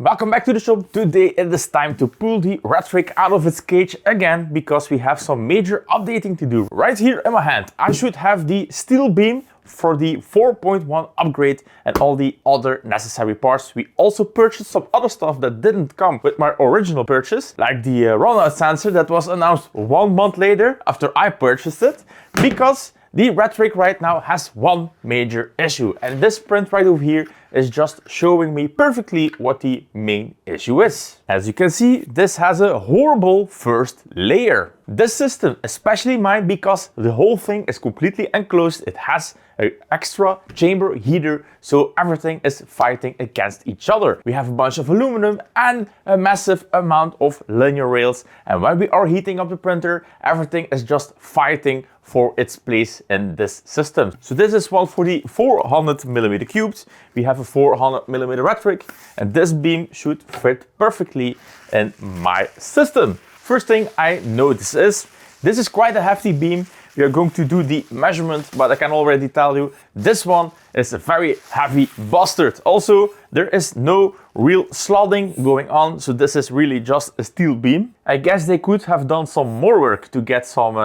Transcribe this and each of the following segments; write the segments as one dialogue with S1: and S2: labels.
S1: Welcome back to the shop. Today it is time to pull the RatRig out of its cage again because we have some major updating to do. Right here in my hand I should have the steel beam for the 4.1 upgrade and all the other necessary parts. We also purchased some other stuff that didn't come with my original purchase, like the runout sensor that was announced 1 month later after I purchased it, because the RatRig right now has one major issue, and this print right over here is just showing me perfectly what the main issue is. As you can see, this has a horrible first layer. This system, especially mine, because the whole thing is completely enclosed, it has an extra chamber heater, so everything is fighting against each other. We have a bunch of aluminum and a massive amount of linear rails, and when we are heating up the printer, everything is just fighting for its place in this system. So this is one for the 400mm cubes. We have a 400mm RatRig, and this beam should fit perfectly in my system. First thing I notice is this is quite a hefty beam. We are going to do the measurement, but I can already tell you this one is a very heavy bastard. Also, there is no real slotting going on, so this is really just a steel beam. I guess they could have done some more work to get some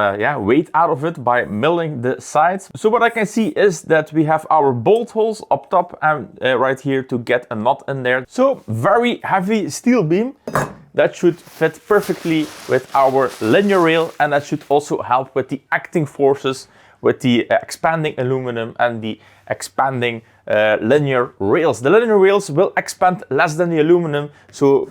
S1: weight out of it by milling the sides. So what I can see is that we have our bolt holes up top and right here to get a knot in there. So very heavy steel beam. That should fit perfectly with our linear rail, and that should also help with the acting forces with the expanding aluminum and the expanding linear rails. The linear rails will expand less than the aluminum, so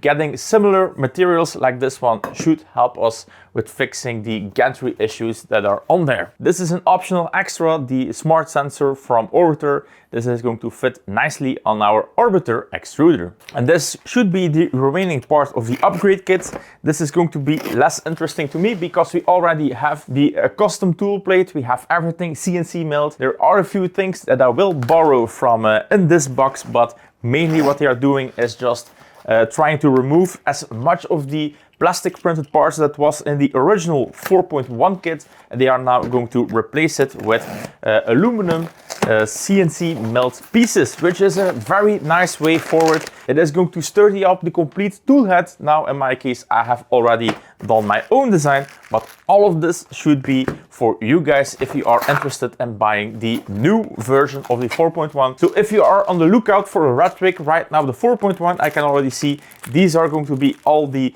S1: getting similar materials like this one should help us with fixing the gantry issues that are on there. This is an optional extra, the smart sensor from Orbiter. This is going to fit nicely on our Orbiter extruder. And this should be the remaining part of the upgrade kit. This is going to be less interesting to me because we already have the custom tool plate. We have everything CNC milled. There are a few things that I will borrow from in this box, but mainly what they are doing is just trying to remove as much of the plastic printed parts that was in the original 4.1 kit, and they are now going to replace it with aluminum CNC milled pieces, which is a very nice way forward. It is going to sturdy up the complete tool head. Now in my case I have already done my own design, but all of this should be for you guys if you are interested in buying the new version of the 4.1. So if you are on the lookout for a RatRig right now, the 4.1, I can already see these are going to be all the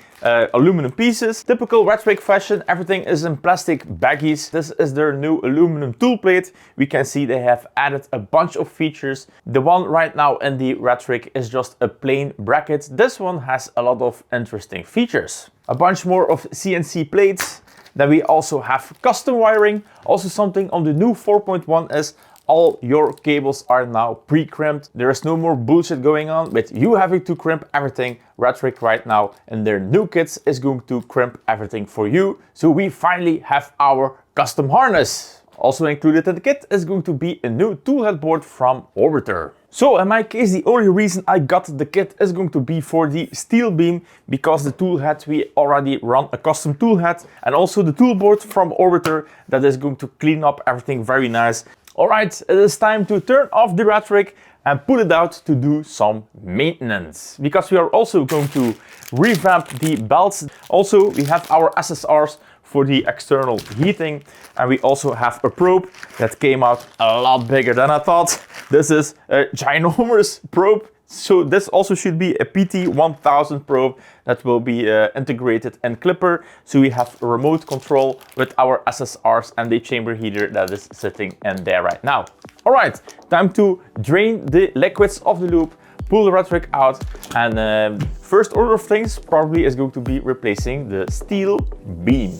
S1: aluminum pieces. Typical RatRig fashion, everything is in plastic baggies. This is their new aluminum tool plate. We can see they have added a bunch of features. The one right now in the RatRig is just a plain bracket. This one has a lot of interesting features. A bunch more of CNC plates. Then we also have custom wiring. Also something on the new 4.1 is all your cables are now pre-crimped. There is no more bullshit going on with you having to crimp everything. RatRig right now in their new kits is going to crimp everything for you. So we finally have our custom harness. Also included in the kit is going to be a new tool head board from Orbiter. So in my case, the only reason I got the kit is going to be for the steel beam, because the tool head, we already run a custom tool head, and also the tool board from Orbiter that is going to clean up everything very nice. Alright, it is time to turn off the RatRig and pull it out to do some maintenance, because we are also going to revamp the belts. Also, we have our SSRs for the external heating, and we also have a probe that came out a lot bigger than I thought. This is a ginormous probe, so this also should be a PT1000 probe that will be integrated in klipper. So we have a remote control with our SSRs and the chamber heater that is sitting in there right now. All right, time to drain the liquids of the loop, pull the RatRig out, and first order of things probably is going to be replacing the steel beam.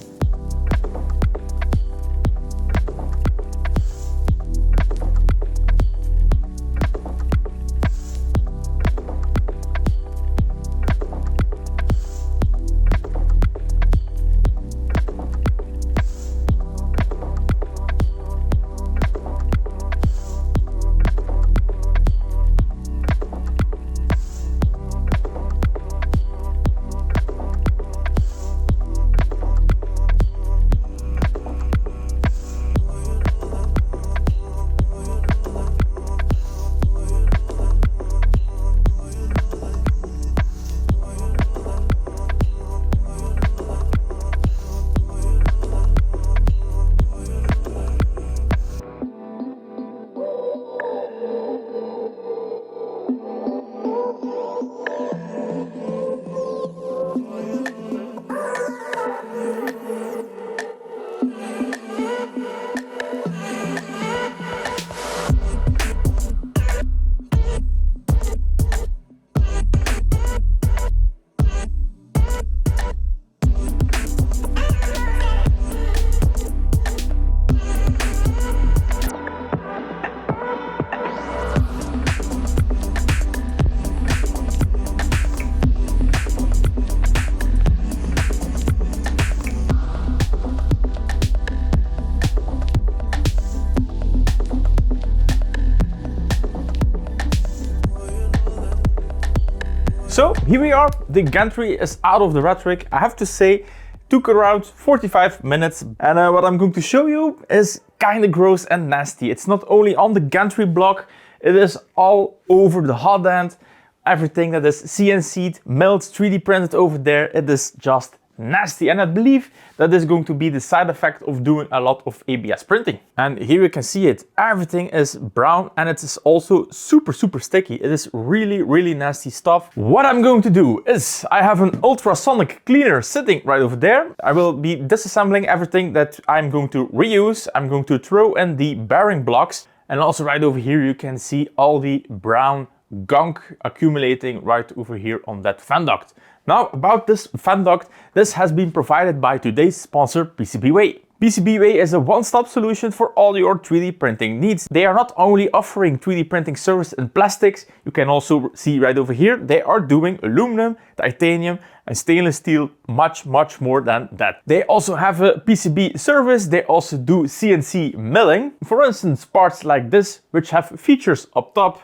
S1: So here we are, the gantry is out of the RatRig. I have to say, took around 45 minutes. And what I'm going to show you is kind of gross and nasty. It's not only on the gantry block, it is all over the hot end. Everything that is CNC'd, melted, 3D printed over there, it is just nasty. And I believe that is going to be the side effect of doing a lot of ABS printing. And here you can see it, everything is brown and it is also super sticky. It is really nasty stuff. What I'm going to do is I have an ultrasonic cleaner sitting right over there. I will be disassembling everything that I'm going to reuse. I'm going to throw in the bearing blocks, and also right over here you can see all the brown gunk accumulating right over here on that fan duct. Now about this fan duct, this has been provided by today's sponsor PCBWay. PCBWay is a one-stop solution for all your 3D printing needs. They are not only offering 3D printing service in plastics, you can also see right over here, they are doing aluminum, titanium and stainless steel, much more than that. They also have a PCB service, they also do CNC milling. For instance, parts like this, which have features up top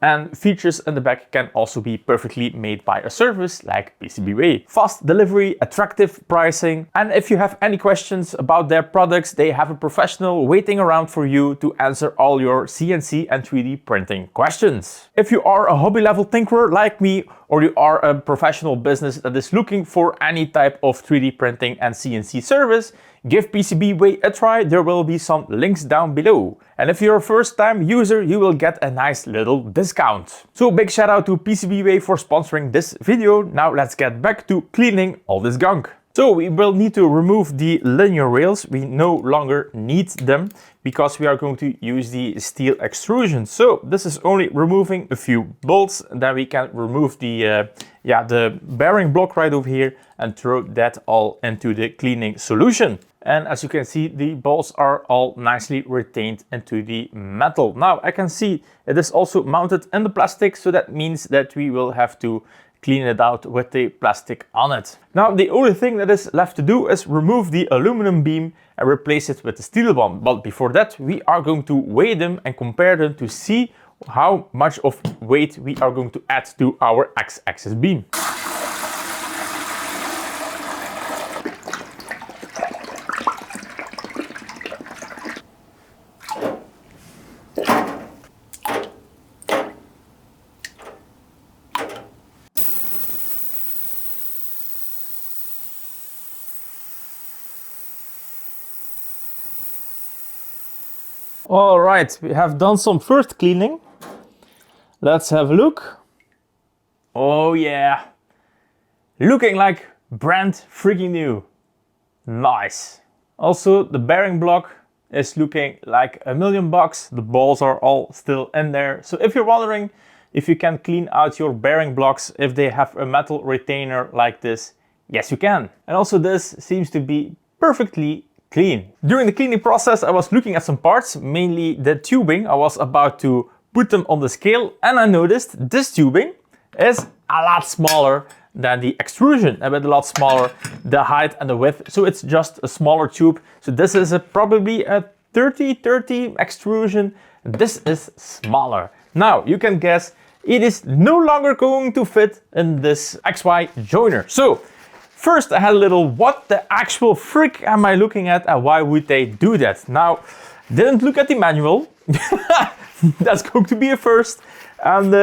S1: and features in the back, can also be perfectly made by a service like PCBWay. Fast delivery, attractive pricing, and if you have any questions about their products, they have a professional waiting around for you to answer all your CNC and 3D printing questions. If you are a hobby level tinkerer like me, or you are a professional business that is looking for any type of 3D printing and CNC service, give PCBWay a try. There will be some links down below. And if you're a first-time user, you will get a nice little discount. So big shout out to PCBWay for sponsoring this video. Now let's get back to cleaning all this gunk. So we will need to remove the linear rails. We no longer need them because we are going to use the steel extrusion. So this is only removing a few bolts. Then we can remove the bearing block right over here and throw that all into the cleaning solution. And as you can see, the bolts are all nicely retained into the metal. Now I can see it is also mounted in the plastic, so that means that we will have to clean it out with the plastic on it. Now the only thing that is left to do is remove the aluminum beam and replace it with the steel one. But before that, we are going to weigh them and compare them to see how much of weight we are going to add to our X-axis beam. All right, we have done some first cleaning. Let's have a look. Oh yeah, looking like brand freaking new. Nice. Also, the bearing block is looking like $1,000,000. The balls are all still in there. So if you're wondering if you can clean out your bearing blocks if they have a metal retainer like this, yes you can. And also this seems to be perfectly clean. During the cleaning process, I was looking at some parts, mainly the tubing. I was about to put them on the scale and I noticed this tubing is a lot smaller than the extrusion, a bit lot smaller, the height and the width. So it's just a smaller tube. So this is probably a 30-30 extrusion. This is smaller. Now you can guess it is no longer going to fit in this XY joiner. So first I had a little, what the actual frick am I looking at and why would they do that? Now, didn't look at the manual. That's going to be a first. And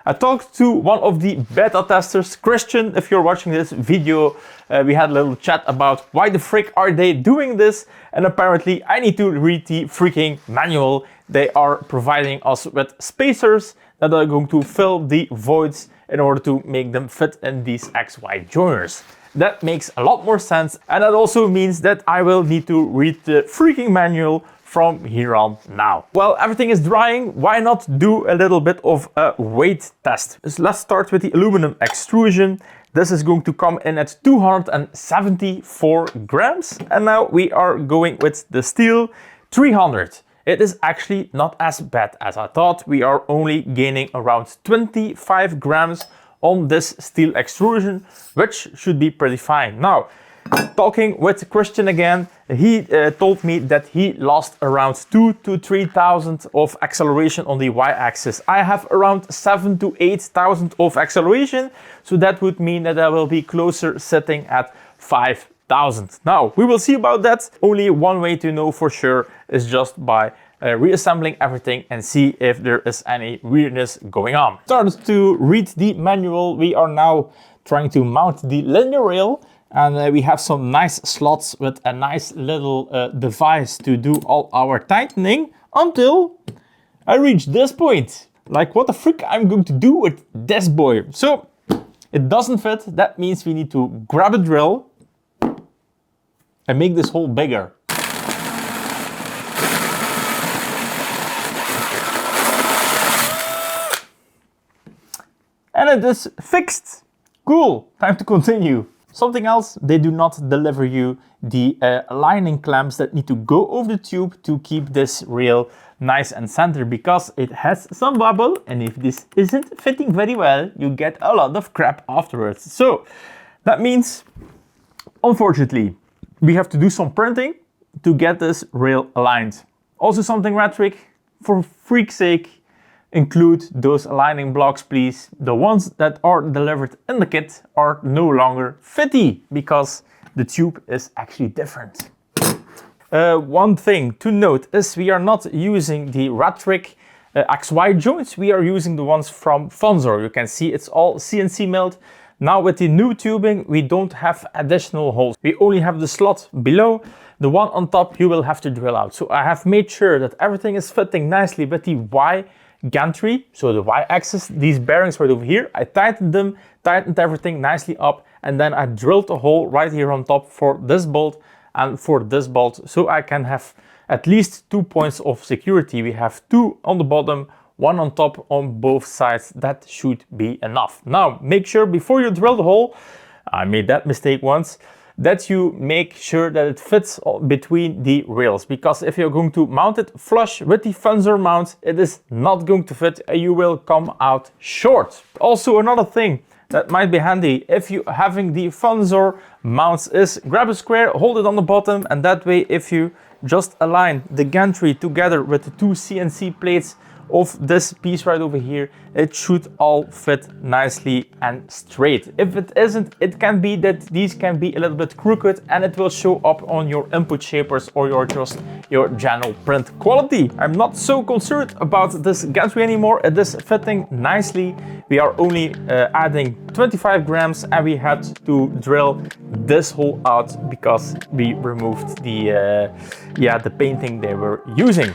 S1: I talked to one of the beta testers, Christian. If you're watching this video, we had a little chat about why the frick are they doing this? And apparently I need to read the freaking manual. They are providing us with spacers that are going to fill the voids in order to make them fit in these XY joiners. That makes a lot more sense, and that also means that I will need to read the freaking manual from here on now. Well, everything is drying, why not do a little bit of a weight test? So let's start with the aluminum extrusion. This is going to come in at 274 grams, and now we are going with the steel 300. It is actually not as bad as I thought. We are only gaining around 25 grams on this steel extrusion, which should be pretty fine. Now, Talking with Christian again, he told me that he lost around 2,000 to 3,000 of acceleration on the y-axis. I have around 7,000 to 8,000 of acceleration, so that would mean that I will be closer sitting at 5,000. Now, we will see about that. Only one way to know for sure is just by reassembling everything and see if there is any weirdness going on. Started to read the manual. We are now trying to mount the linear rail, and we have some nice slots with a nice little device to do all our tightening until I reach this point. Like, what the frick I'm going to do with this boy? So it doesn't fit. That means we need to grab a drill and make this hole bigger. And it is fixed. Cool, time to continue. Something else, they do not deliver you the aligning clamps that need to go over the tube to keep this rail nice and centered, because it has some wobble, and if this isn't fitting very well, you get a lot of crap afterwards. So that means, unfortunately, we have to do some printing to get this rail aligned. Also something RatRig, for freak's sake, include those aligning blocks, please. The ones that are delivered in the kit are no longer fitty because the tube is actually different. One thing to note is we are not using the RatRig XY joints. We are using the ones from Funzor. You can see it's all CNC milled. Now with the new tubing, we don't have additional holes. We only have the slot below. The one on top you will have to drill out. So I have made sure that everything is fitting nicely with the Y gantry, so the y-axis. These bearings right over here, I tightened them, tightened everything nicely up, and then I drilled a hole right here on top for this bolt and for this bolt, so I can have at least 2 points of security. We have 2 on the bottom, 1 on top on both sides. That should be enough. Now, make sure before you drill the hole, I made that mistake once, that you make sure that it fits between the rails, because if you're going to mount it flush with the Funzor mount, it is not going to fit and you will come out short. Also, another thing that might be handy if you having the Funzor mounts is grab a square, hold it on the bottom, and that way if you just align the gantry together with the 2 CNC plates of this piece right over here, it should all fit nicely and straight. If it isn't, it can be that these can be a little bit crooked and it will show up on your input shapers or your general print quality. I'm not so concerned about this gantry anymore. It is fitting nicely. We are only adding 25 grams and we had to drill this hole out because we removed the painting they were using.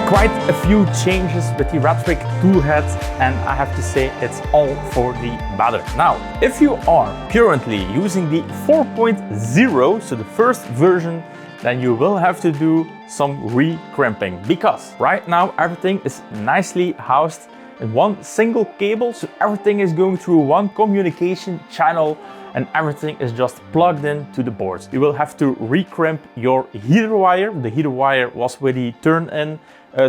S1: Quite a few changes with the RatRig toolhead, and I have to say it's all for the better. Now, if you are currently using the 4.0, so the first version, then you will have to do some re-crimping, because right now everything is nicely housed in one single cable, so everything is going through one communication channel and everything is just plugged in to the boards. You will have to re-crimp your heater wire. The heater wire was with the turn-in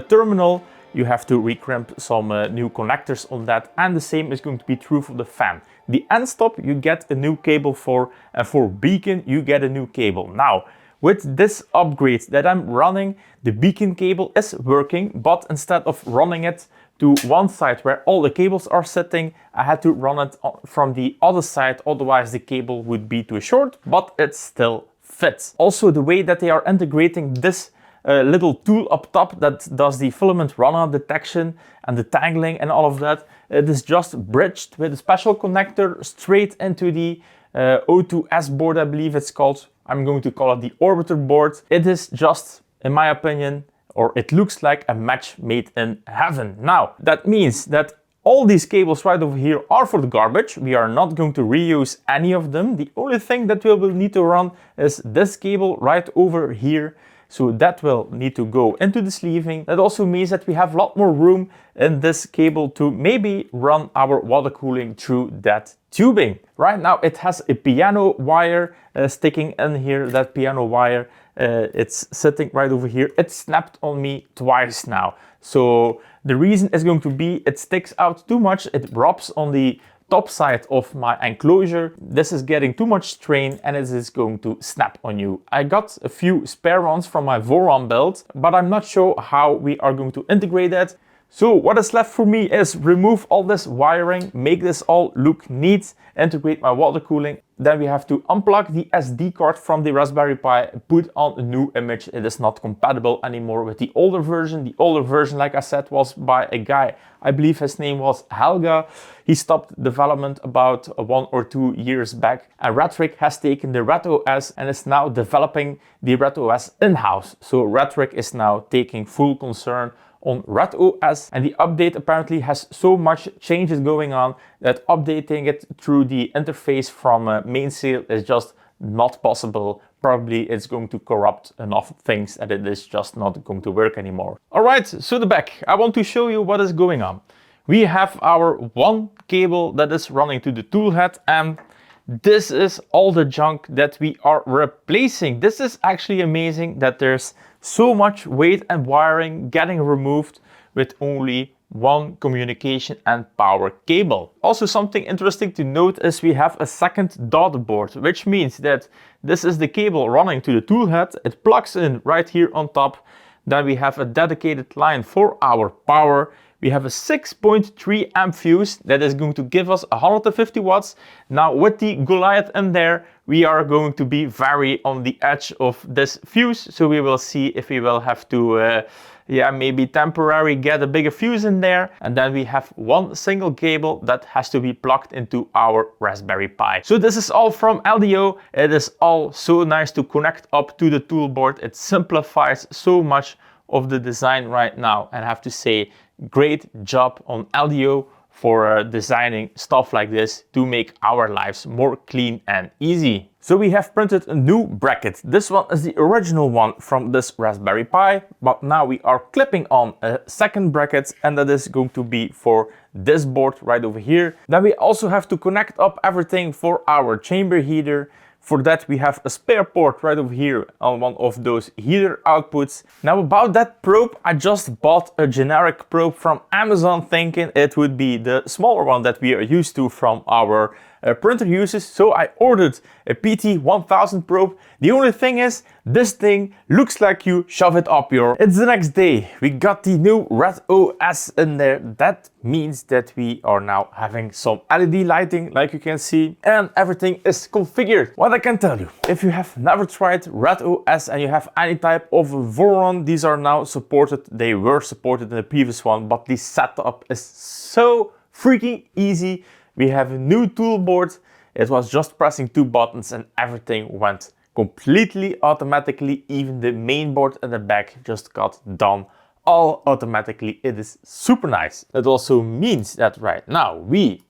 S1: terminal. You have to re-crimp some new connectors on that, and the same is going to be true for the fan. The end stop you get a new cable for, and for beacon you get a new cable. Now, with this upgrade that I'm running, the beacon cable is working, but instead of running it to one side where all the cables are sitting, I had to run it from the other side, otherwise the cable would be too short, but it still fits. Also, the way that they are integrating this little tool up top that does the filament runout detection and the tangling and all of that, it is just bridged with a special connector straight into the O2S board, I believe it's called. I'm going to call it the orbiter board. It is just, in my opinion, or it looks like a match made in heaven. Now, that means that all these cables right over here are for the garbage. We are not going to reuse any of them. The only thing that we will need to run is this cable right over here. So that will need to go into the sleeving. That also means that we have a lot more room in this cable to maybe run our water cooling through that tubing. Right now it has a piano wire sticking in here. That piano wire, it's sitting right over here. It snapped on me twice now. So the reason is going to be it sticks out too much. It rubs on the top side of my enclosure. This is getting too much strain and it is going to snap on you. I got a few spare ones from my Voron build, but I'm not sure how we are going to integrate that. So what is left for me is remove all this wiring, make this all look neat, integrate my water cooling. Then we have to unplug the SD card from the Raspberry Pi, put on a new image. It is not compatible anymore with the older version. The older version, like I said, was by a guy, I believe his name was Helga. He stopped development about 1 or 2 years back. And RatRig has taken the RaTOS and is now developing the RaTOS in-house. So RatRig is now taking full concern on RaTOS, and the update apparently has so much changes going on that updating it through the interface from Mainsail is just not possible. Probably it's going to corrupt enough things that it is just not going to work anymore. Alright, so the back. I want to show you what is going on. We have our one cable that is running to the tool head, and this is all the junk that we are replacing. This is actually amazing that there's so much weight and wiring getting removed with only one communication and power cable. Also, something interesting to note is we have a second dot board, which means that this is the cable running to the tool head. It plugs in right here on top. Then we have a dedicated line for our power. We have a 6.3 amp fuse that is going to give us 150 watts. Now with the Goliath in there, we are going to be very on the edge of this fuse. So we will see if we will have to, maybe temporarily get a bigger fuse in there. And then we have one single cable that has to be plugged into our Raspberry Pi. So this is all from LDO. It is all so nice to connect up to the tool board. It simplifies so much of the design right now. And I have to say, great job on LDO for designing stuff like this to make our lives more clean and easy. So we have printed a new bracket. This one is the original one from this Raspberry Pi, but now we are clipping on a second bracket, and that is going to be for this board right over here. Then we also have to connect up everything for our chamber heater. For that we have a spare port right over here on one of those heater outputs. Now about that probe, I just bought a generic probe from Amazon thinking it would be the smaller one that we are used to from our printer uses. So I ordered a PT1000 probe. The only thing is, this thing looks like you shove it up your... It's the next day. We got the new RaTOS in there. That means that we are now having some LED lighting, like you can see, and everything is configured. What I can tell you, if you have never tried RaTOS and you have any type of Voron, these are now supported. They were supported in the previous one, but the setup is so freaking easy. We have a new tool board. It was just pressing 2 buttons and everything went completely automatically. Even the main board in the back just got done all automatically. It is super nice. That also means that right now we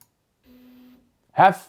S1: have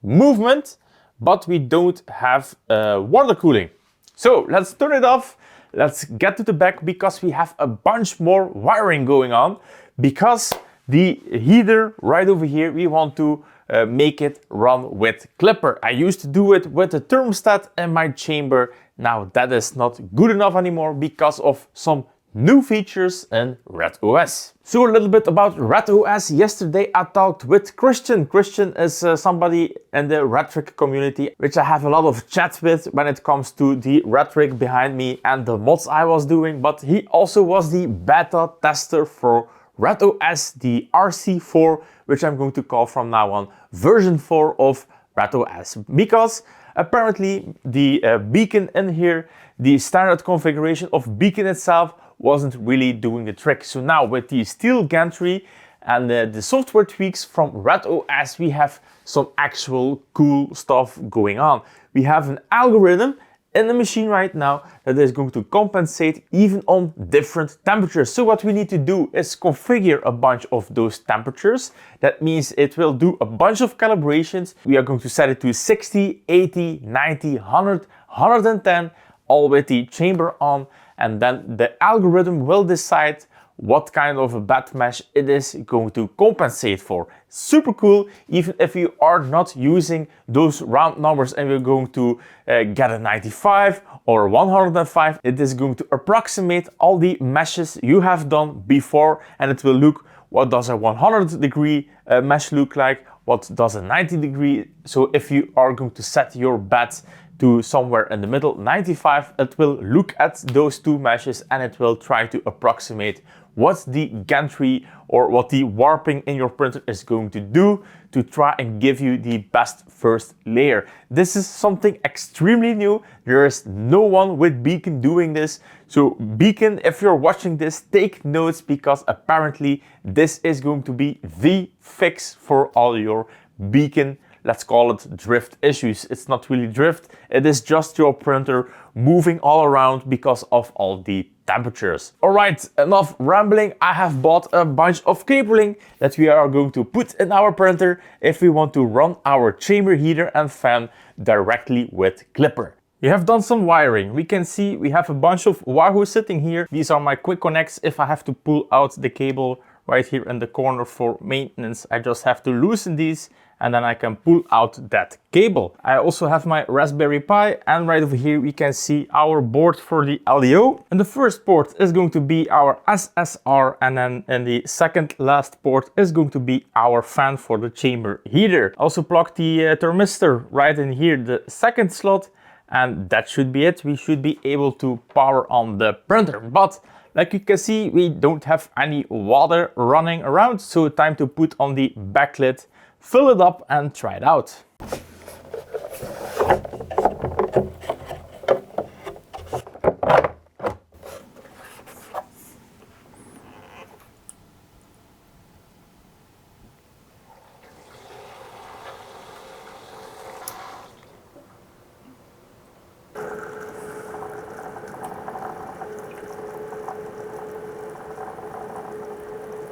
S1: movement, but we don't have water cooling. So let's turn it off. Let's get to the back because we have a bunch more wiring going on, because the heater right over here, we want to make it run with klipper. I used to do it with a thermostat in my chamber. Now that is not good enough anymore because of some new features in RaTOS. So a little bit about RaTOS. Yesterday I talked with Christian. Christian is somebody in the RatRig community, which I have a lot of chats with when it comes to the RatRig behind me and the mods I was doing. But he also was the beta tester for RaTOS, the RC4, which I'm going to call from now on version 4 of RaTOS, because apparently the beacon in here, the standard configuration of beacon itself, wasn't really doing the trick. So now with the steel gantry and the software tweaks from RaTOS, we have some actual cool stuff going on. We have an algorithm in the machine right now that is going to compensate even on different temperatures. So what we need to do is configure a bunch of those temperatures. That means it will do a bunch of calibrations. We are going to set it to 60, 80, 90, 100, 110, all with the chamber on, and then the algorithm will decide what kind of a bed mesh it is going to compensate for. Super cool, even if you are not using those round numbers and you're going to get a 95 or 105, it is going to approximate all the meshes you have done before, and it will look, what does a 100-degree mesh look like, what does a 90-degree. So if you are going to set your bed to somewhere in the middle, 95, it will look at those two meshes and it will try to approximate what the gantry or what the warping in your printer is going to do to try and give you the best first layer. This is something extremely new. There is no one with Beacon doing this. So Beacon, if you're watching this, take notes, because apparently this is going to be the fix for all your Beacon, let's call it drift issues. It's not really drift, it is just your printer moving all around because of all the temperatures. All right, enough rambling. I have bought a bunch of cabling that we are going to put in our printer if we want to run our chamber heater and fan directly with klipper. We have done some wiring. We can see we have a bunch of Wahoo sitting here. These are my quick connects. If I have to pull out the cable right here in the corner for maintenance, I just have to loosen these and then I can pull out that cable. I also have my Raspberry Pi, and right over here we can see our board for the LDO. And the first port is going to be our SSR, and then in the second last port is going to be our fan for the chamber heater. Also plug the thermistor right in here, the second slot, and that should be it. We should be able to power on the printer. But like you can see, we don't have any water running around, so time to put on the backlit, fill it up and try it out.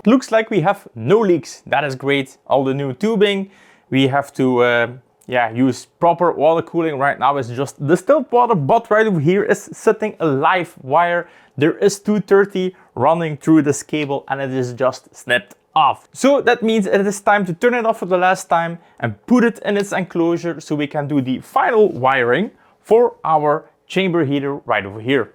S1: Looks like we have no leaks. That is great. All the new tubing. We have to use proper water cooling. Right now it's just distilled water, but right over here is sitting a live wire. There is 230 running through this cable and it is just snipped off. So that means it is time to turn it off for the last time and put it in its enclosure so we can do the final wiring for our chamber heater right over here.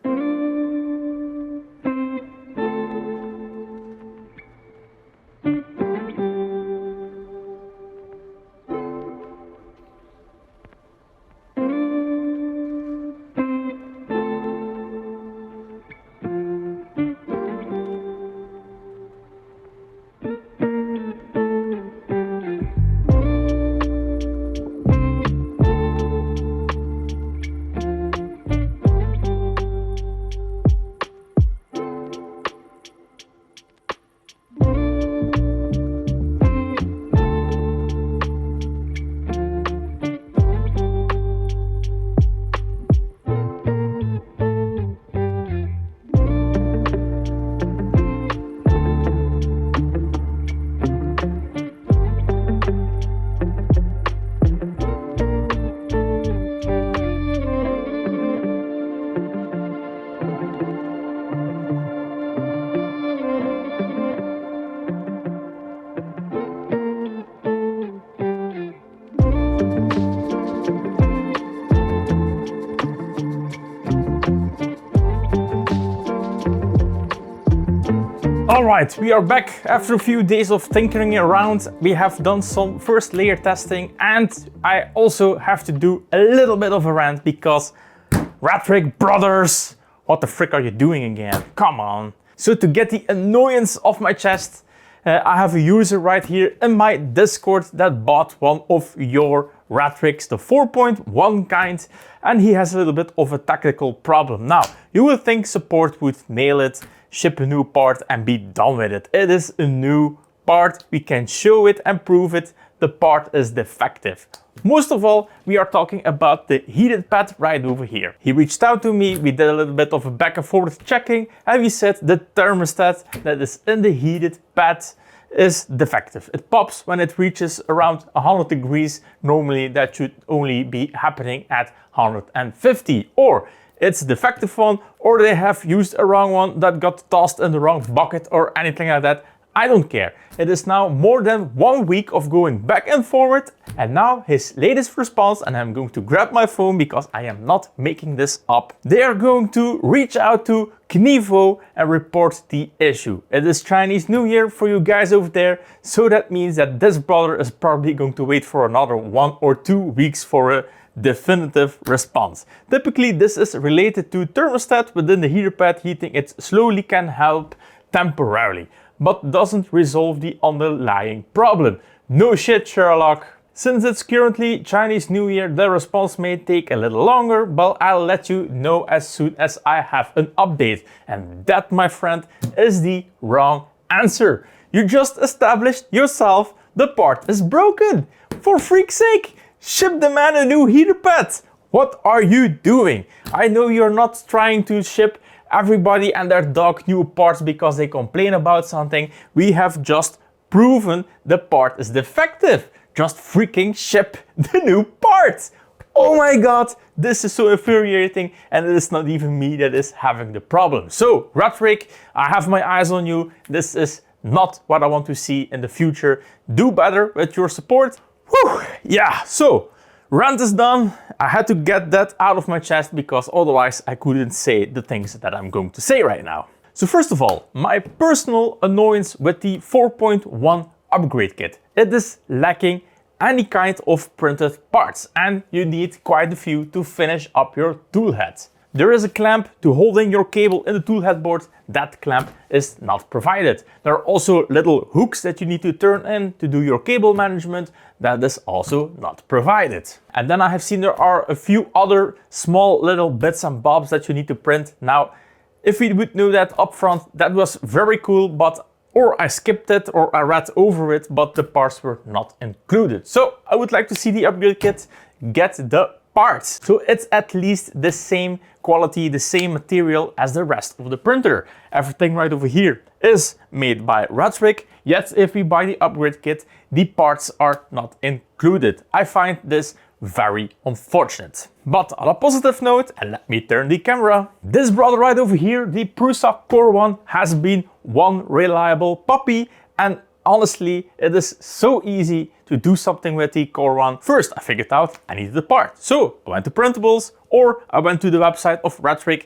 S1: Alright, we are back after a few days of tinkering around. We have done some first layer testing, and I also have to do a little bit of a rant because RatRig brothers, what the frick are you doing again? Come on. So to get the annoyance off my chest, I have a user right here in my Discord that bought one of your RatRigs, the 4.1 kind, and he has a little bit of a technical problem. Now, you would think support would nail it, ship a new part and be done with it. It is a new part, we can show it and prove it, the part is defective. Most of all, we are talking about the heated pad right over here. He reached out to me, we did a little bit of a back and forth checking, and we said the thermostat that is in the heated pad is defective. It pops when it reaches around 100 degrees. Normally that should only be happening at 150. Or it's a defective one, or they have used a wrong one that got tossed in the wrong bucket or anything like that. I don't care. It is now more than 1 week of going back and forward, and now his latest response, and I'm going to grab my phone because I am not making this up. They are going to reach out to QIDI and report the issue. It is Chinese New Year for you guys over there, so that means that this brother is probably going to wait for another 1 or 2 weeks for a definitive response. Typically this is related to thermostat within the heater pad heating. It slowly can help temporarily, but doesn't resolve the underlying problem. No shit, Sherlock. Since it's currently Chinese New Year, the response may take a little longer, but I'll let you know as soon as I have an update. And that, my friend, is the wrong answer. You just established yourself the part is broken. For freak's sake, ship the man a new heater pad. What are you doing? I know you're not trying to ship everybody and their dog new parts because they complain about something. We have just proven the part is defective. Just freaking ship the new part. Oh my god, this is so infuriating, and it is not even me that is having the problem. So, RatRig, I have my eyes on you. This is not what I want to see in the future. Do better with your support. Whew, yeah, so rant is done. I had to get that out of my chest because otherwise I couldn't say the things that I'm going to say right now. So first of all, my personal annoyance with the 4.1 upgrade kit. It is lacking any kind of printed parts, and you need quite a few to finish up your tool head. There is a clamp to holding your cable in the tool head board. That clamp is not provided. There are also little hooks that you need to turn in to do your cable management. That is also not provided. And then I have seen there are a few other small little bits and bobs that you need to print. Now, if we would know that up front, that was very cool, but or I skipped it or I read over it, but the parts were not included. So I would like to see the upgrade kit get the parts. So it's at least the same quality, the same material as the rest of the printer. Everything right over here is made by RatRig, yet if we buy the upgrade kit, the parts are not included. I find this very unfortunate. But on a positive note, and let me turn the camera, this brother right over here, the Prusa Core 1, has been one reliable puppy, and honestly, it is so easy to do something with the Core 1. First, I figured out I needed the part. So I went to printables, or I went to the website of RatRig,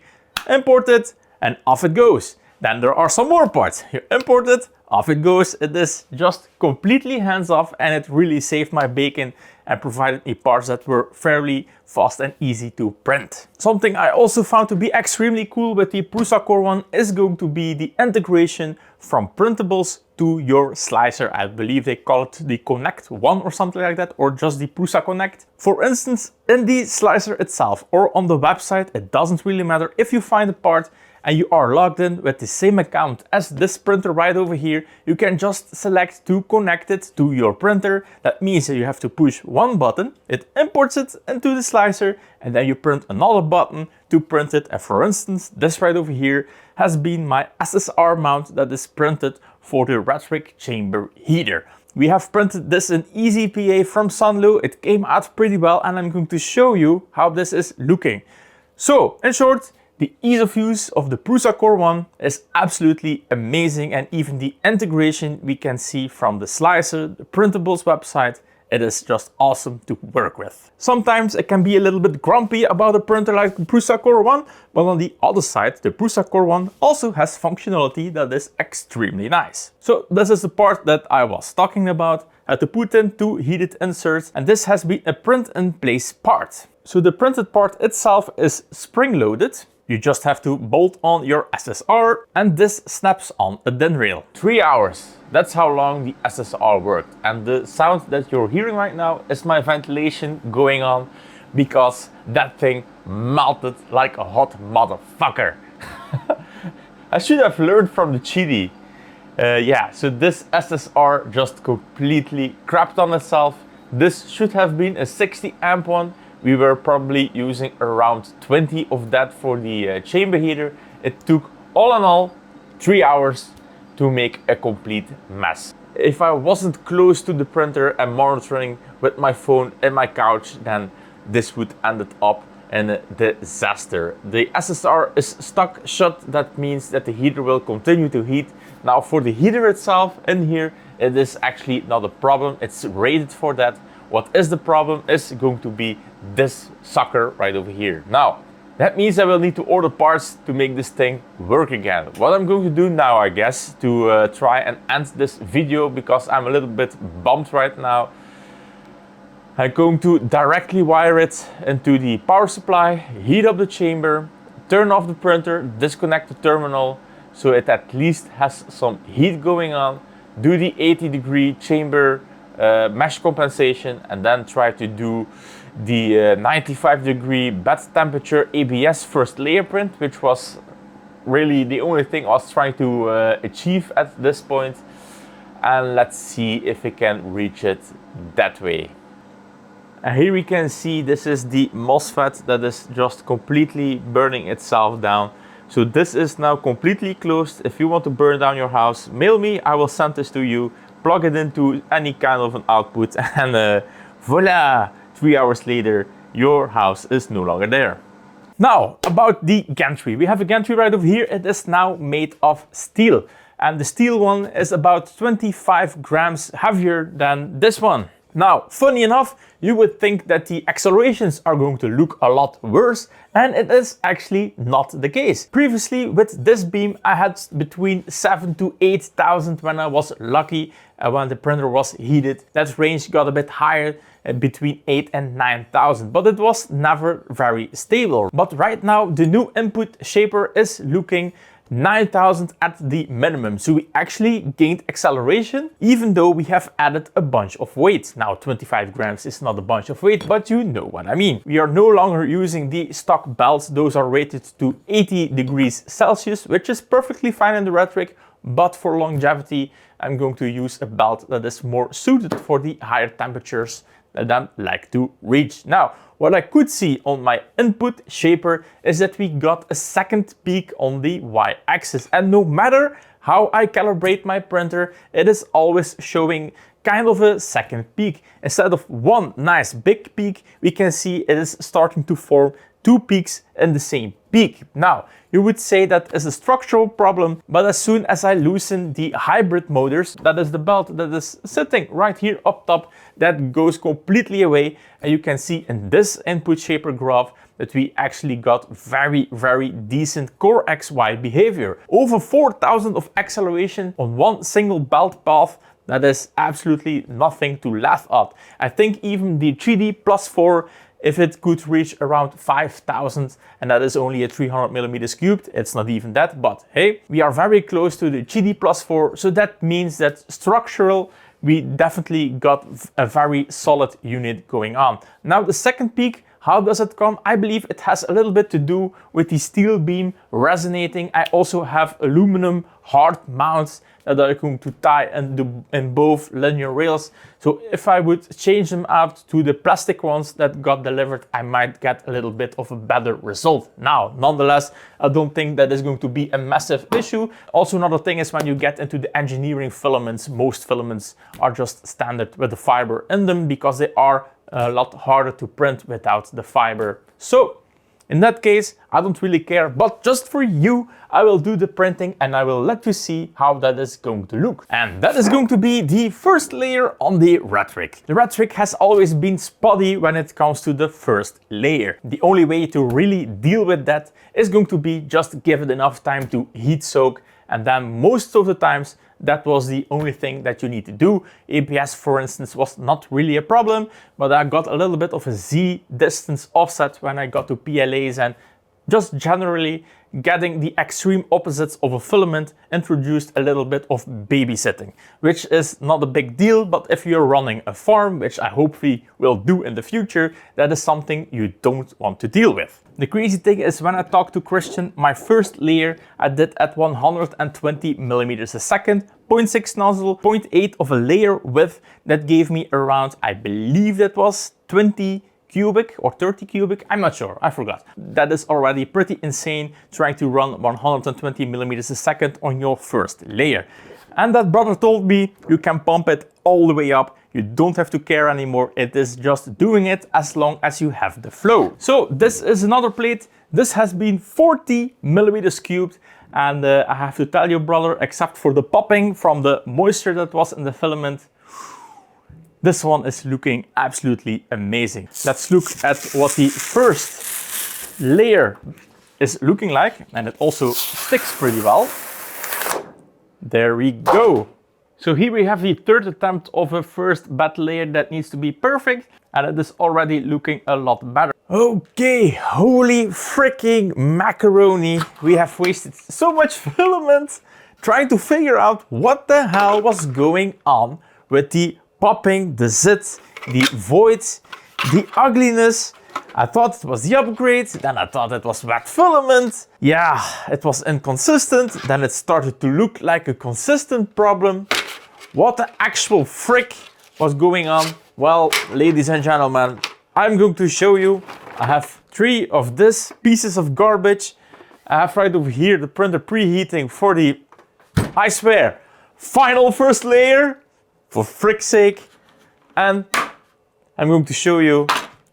S1: import it, and off it goes. Then there are some more parts. You import it, off it goes. It is just completely hands off, and it really saved my bacon and provided me parts that were fairly fast and easy to print. Something I also found to be extremely cool with the Prusa Core 1 is going to be the integration from printables to your slicer. I believe they call it the Connect 1 or something like that, or just the Prusa Connect. For instance, in the slicer itself or on the website, it doesn't really matter. If you find a part and you are logged in with the same account as this printer right over here, you can just select to connect it to your printer. That means that you have to push one button, it imports it into the slicer, and then you print another button to print it. And for instance, this right over here has been my SSR mount that is printed for the RatRig chamber heater. We have printed this in EasyPA from Sunlow. It came out pretty well, and I'm going to show you how this is looking. So, in short, the ease of use of the Prusa Core 1 is absolutely amazing, and even the integration we can see from the slicer, the printables website, it is just awesome to work with. Sometimes it can be a little bit grumpy about a printer like the Prusa Core 1, but on the other side, the Prusa Core 1 also has functionality that is extremely nice. So this is the part that I was talking about. I had to put in 2 heated inserts, and this has been a print-in-place part. So the printed part itself is spring-loaded. You just have to bolt on your SSR, and this snaps on a DIN rail. 3 hours, that's how long the SSR worked. And the sound that you're hearing right now is my ventilation going on, because that thing melted like a hot motherfucker. I should have learned from the QIDI. Yeah, so this SSR just completely crapped on itself. This should have been a 60 amp one. We were probably using around 20 of that for the chamber heater. It took all in all 3 hours to make a complete mess. If I wasn't close to the printer and monitoring with my phone and my couch, then this would end up in a disaster. The SSR is stuck shut. That means that the heater will continue to heat. Now for the heater itself in here, it is actually not a problem. It's rated for that. What is the problem is going to be this sucker right over here. Now, that means I will need to order parts to make this thing work again. What I'm going to do now, I guess, to try and end this video, because I'm a little bit bummed right now, I'm going to directly wire it into the power supply, heat up the chamber, turn off the printer, disconnect the terminal, so it at least has some heat going on, do the 80-degree chamber mesh compensation, and then try to do the 95-degree bed temperature ABS first layer print, which was really the only thing I was trying to achieve at this point. And let's see if we can reach it that way. And here we can see this is the MOSFET that is just completely burning itself down. So this is now completely closed. If you want to burn down your house, mail me, I will send this to you. Plug it into any kind of an output, and voila! 3 hours later, your house is no longer there. Now, about the gantry. We have a gantry right over here. It is now made of steel. And the steel one is about 25 grams heavier than this one. Now, funny enough, you would think that the accelerations are going to look a lot worse, and it is actually not the case. Previously, with this beam, I had between 7,000 to 8,000 when I was lucky, when the printer was heated. That range got a bit higher, between 8,000 and 9,000, but it was never very stable. But right now, the new input shaper is looking 9,000 at the minimum. So we actually gained acceleration, even though we have added a bunch of weight. Now 25 grams is not a bunch of weight, but you know what I mean. We are no longer using the stock belts. Those are rated to 80 degrees Celsius, which is perfectly fine in the RatRig, but for longevity, I'm going to use a belt that is more suited for the higher temperatures that I like to reach. Now, what I could see on my input shaper is that we got a second peak on the y-axis, and no matter how I calibrate my printer, it is always showing kind of a second peak. Instead of one nice big peak, we can see it is starting to form 2 peaks in the same peak. Now, you would say that is a structural problem, but as soon as I loosen the hybrid motors, that is the belt that is sitting right here up top, that goes completely away. And you can see in this input shaper graph that we actually got very, very decent core XY behavior. Over 4,000 of acceleration on one single belt path. That is absolutely nothing to laugh at. I think even the QIDI +4, if it could reach around 5,000, and that is only a 300 millimeters cubed, it's not even that, but hey, we are very close to the QIDI +4, so that means that structural, we definitely got a very solid unit going on. Now the second peak, how does it come? I believe it has a little bit to do with the steel beam resonating. I also have aluminum hard mounts that are going to tie in both linear rails. So if I would change them out to the plastic ones that got delivered, I might get a little bit of a better result. Now, nonetheless, I don't think that is going to be a massive issue. Also, another thing is when you get into the engineering filaments, most filaments are just standard with the fiber in them because they are a lot harder to print without the fiber. So In that case, I don't really care, but just for you, I will do the printing and I will let you see how that is going to look. And that is going to be the first layer on the RatRig. The RatRig has always been spotty when it comes to the first layer. The only way to really deal with that is going to be just give it enough time to heat soak, and then most of the times that was the only thing that you need to do. ABS, for instance, was not really a problem, but I got a little bit of a Z distance offset when I got to PLAs, and just generally getting the extreme opposites of a filament introduced a little bit of babysitting, which is not a big deal, but if you're running a farm, which I hopefully will do in the future, that is something you don't want to deal with. The crazy thing is, when I talked to Christian, my first layer I did at 120 millimeters a second, 0.6 nozzle, 0.8 of a layer width. That gave me around, I believe that was 20 cubic or 30 cubic, I'm not sure, I forgot. That is already pretty insane trying to run 120 millimeters a second on your first layer. And that brother told me you can pump it all the way up. You don't have to care anymore. It is just doing it as long as you have the flow. So this is another plate. This has been 40 millimeters cubed. And I have to tell you, brother, except for the popping from the moisture that was in the filament, this one is looking absolutely amazing. Let's look at what the first layer is looking like. And it also sticks pretty well. There we go. So here we have the third attempt of a first bed layer that needs to be perfect, and it is already looking a lot better. Okay, holy freaking macaroni. We have wasted so much filament trying to figure out what the hell was going on with the popping, the zit, the voids, the ugliness. I thought it was the upgrade, then I thought it was wet filament. Yeah, it was inconsistent, then it started to look like a consistent problem. What the actual frick was going on? Well, ladies and gentlemen, I'm going to show you. I have 3 of these pieces of garbage. I have right over here the printer preheating for the, I swear, final first layer, for frick's sake. And I'm going to show you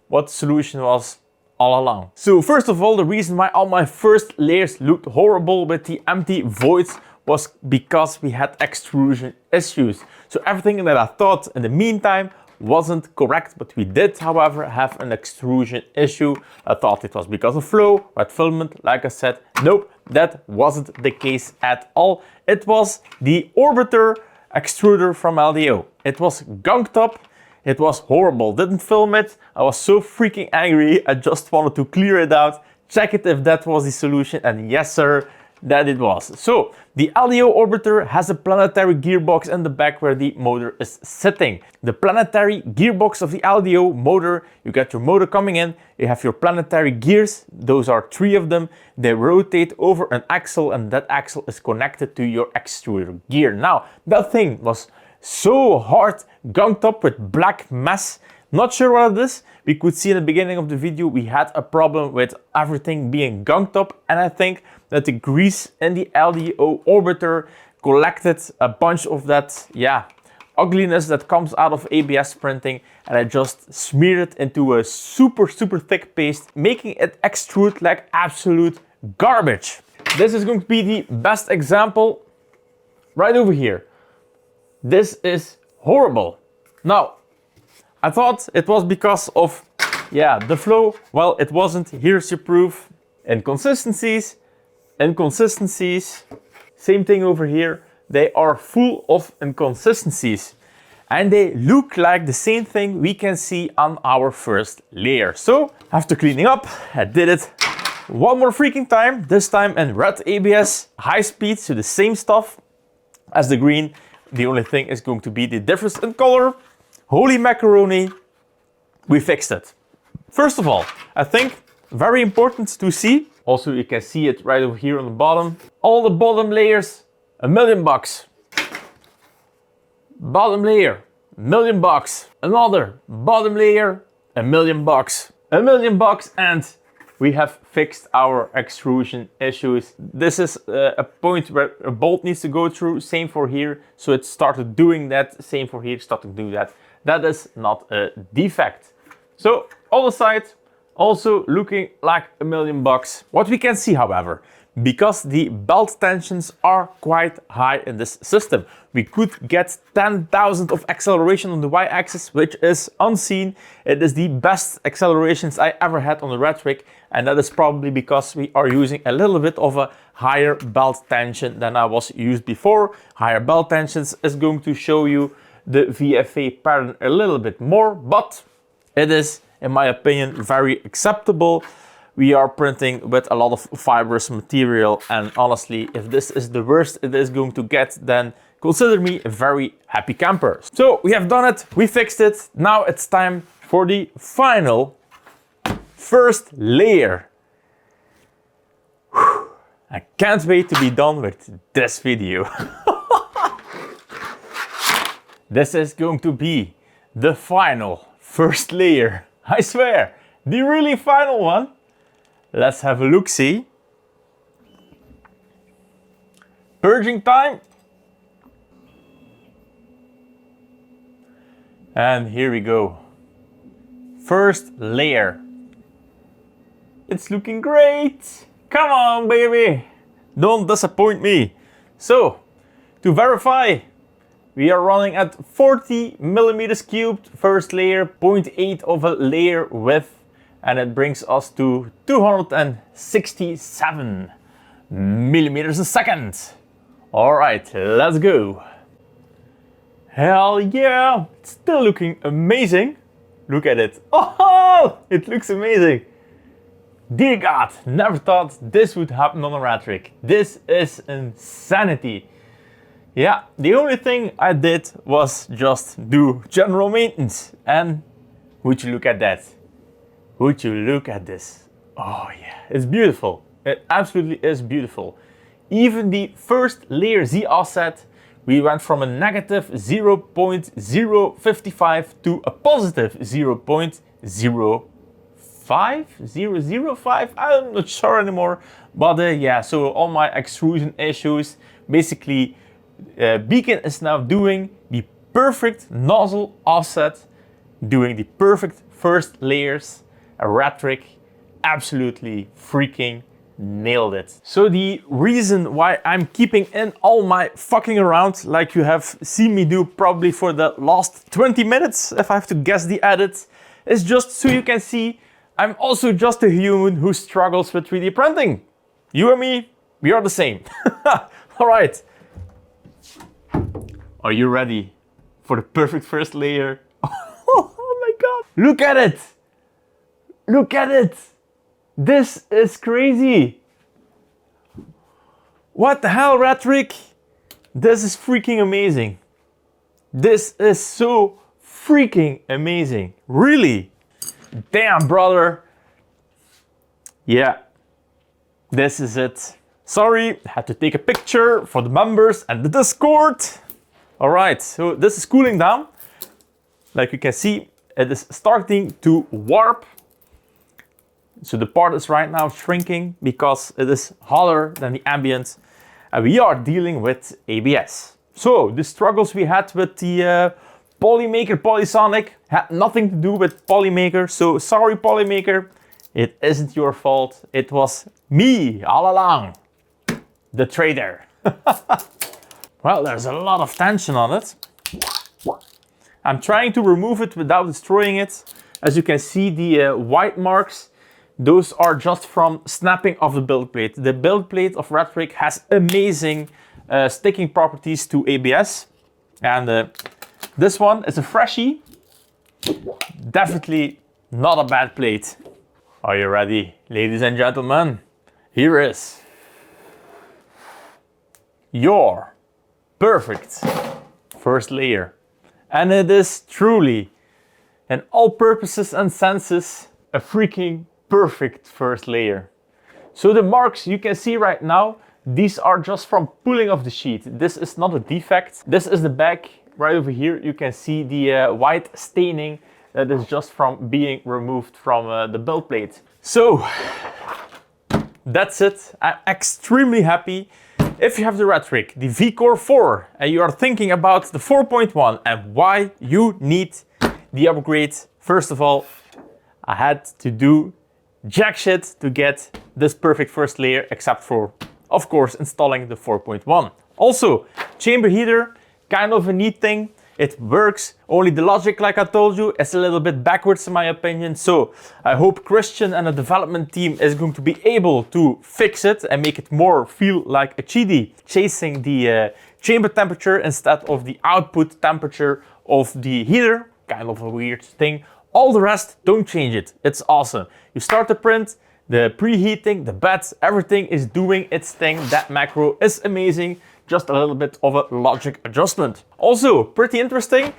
S1: what the solution was all along. So first of all, the reason why all my first layers looked horrible with the empty voids was because we had extrusion issues. So everything that I thought in the meantime wasn't correct, but we did, however, have an extrusion issue. I thought it was because of flow, wet filament. Like I said, nope, that wasn't the case at all. It was the orbiter extruder from LDO. It was gunked up. It was horrible. Didn't film it. I was so freaking angry. I just wanted to clear it out, check it if that was the solution, and yes sir, that it was. So the LDO orbiter has a planetary gearbox in the back where the motor is sitting. The planetary gearbox of the LDO motor, you get your motor coming in, you have your planetary gears, those are 3 of them. They rotate over an axle, and that axle is connected to your extruder gear. Now, that thing was so hard, gunked up with black mess. Not sure what it is. We could see in the beginning of the video we had a problem with everything being gunked up, and I think that the grease in the LDO orbiter collected a bunch of that, ugliness that comes out of ABS printing, and I just smeared it into a super thick paste, making it extrude like absolute garbage. This is going to be the best example right over here. This is horrible. Now, I thought it was because of, the flow. Well, it wasn't. Here's your proof. Inconsistencies. Same thing over here. They are full of inconsistencies. And they look like the same thing we can see on our first layer. So, after cleaning up, I did it one more freaking time. This time in red ABS, high speed, so the same stuff as the green. The only thing is going to be the difference in color. Holy macaroni, we fixed it. First of all, I think very important to see, also you can see it right over here on the bottom, all the bottom layers, $1 million. Bottom layer, $1 million. Another bottom layer, $1 million. $1 million, and we have fixed our extrusion issues. This is a point where a bolt needs to go through, same for here. So it started doing that, same for here, started to do that. That is not a defect. So all Also looking like $1,000,000. What we can see, however, because the belt tensions are quite high in this system, we could get 10,000 of acceleration on the y-axis, which is unseen. It is the best accelerations I ever had on the RatRig, and that is probably because we are using a little bit of a higher belt tension than I was used before. Higher belt tensions is going to show you the VFA pattern a little bit more, but it is, in my opinion, very acceptable. We are printing with a lot of fibrous material, and honestly, if this is the worst it is going to get, then consider me a very happy camper. So we have done it, we fixed it. Now it's time for the final first layer. Whew. I can't wait to be done with this video. This is going to be the final first layer. I swear, the really final one. Let's have a look-see. Purging time. And here we go. First layer. It's looking great. Come on, baby. Don't disappoint me. So, to verify, we are running at 40 millimeters cubed first layer, 0.8 of a layer width. And it brings us to 267 millimeters a second. All right, let's go. Hell yeah, it's still looking amazing. Look at it. Oh, it looks amazing. Dear God, never thought this would happen on a RatRig. This is insanity. Yeah, the only thing I did was just do general maintenance. And would you look at that? Would you look at this? Oh yeah, it's beautiful. It absolutely is beautiful. Even the first layer Z offset, we went from a negative 0.055 to a positive 0.05005. I'm not sure anymore. But yeah, so all my extrusion issues, basically Beacon is now doing the perfect nozzle offset, doing the perfect first layers. A RatRig absolutely freaking nailed it. So the reason why I'm keeping in all my fucking around, like you have seen me do probably for the last 20 minutes, if I have to guess the edit, is just so you can see I'm also just a human who struggles with 3D printing. You and me, we are the same. All right. Are you ready for the perfect first layer? Oh my God. Look at it. Look at it! This is crazy! What the hell, RatRig? This is freaking amazing. This is so freaking amazing. Really? Damn, brother. Yeah, this is it. Sorry, had to take a picture for the members and the Discord. All right, so this is cooling down. Like you can see, it is starting to warp. So the part is right now shrinking because it is hotter than the ambient, and we are dealing with ABS. So the struggles we had with the Polymaker Polysonic had nothing to do with Polymaker. So sorry, Polymaker, it isn't your fault. It was me all along, the trader. Well, there's a lot of tension on it. I'm trying to remove it without destroying it. As you can see, the white marks, those are just from snapping of the build plate. The build plate of RatRig has amazing sticking properties to ABS. And this one is a freshie. Definitely not a bad plate. Are you ready, ladies and gentlemen? Here is your perfect first layer. And it is truly, in all purposes and senses, a freaking perfect first layer. So the marks you can see right now, these are just from pulling off the sheet. This is not a defect. This is the back. Right over here you can see the white staining that is just from being removed from the build plate. So that's it. I'm extremely happy. If you have the RatRig, the VCore 4, and you are thinking about the 4.1 and why you need the upgrade, first of all, I had to do jack shit to get this perfect first layer, except for, of course, installing the 4.1. Also, chamber heater, kind of a neat thing. It works, only the logic, like I told you, is a little bit backwards in my opinion. So I hope Christian and the development team is going to be able to fix it and make it more feel like a QIDI, chasing the chamber temperature instead of the output temperature of the heater. Kind of a weird thing. All the rest, don't change it. It's awesome. You start the print, the preheating, the beds, everything is doing its thing. That macro is amazing. Just a little bit of a logic adjustment. Also, pretty interesting,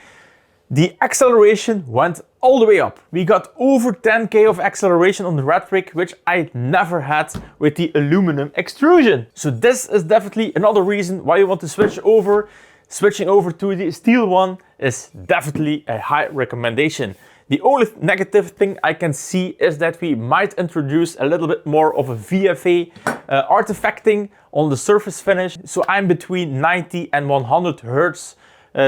S1: the acceleration went all the way up. We got over 10K of acceleration on the RatRig, which I never had with the aluminum extrusion. So this is definitely another reason why you want to switch over. Switching over to the steel one is definitely a high recommendation. The only negative thing I can see is that we might introduce a little bit more of a VFA artifacting on the surface finish. So I'm between 90 and 100 Hertz.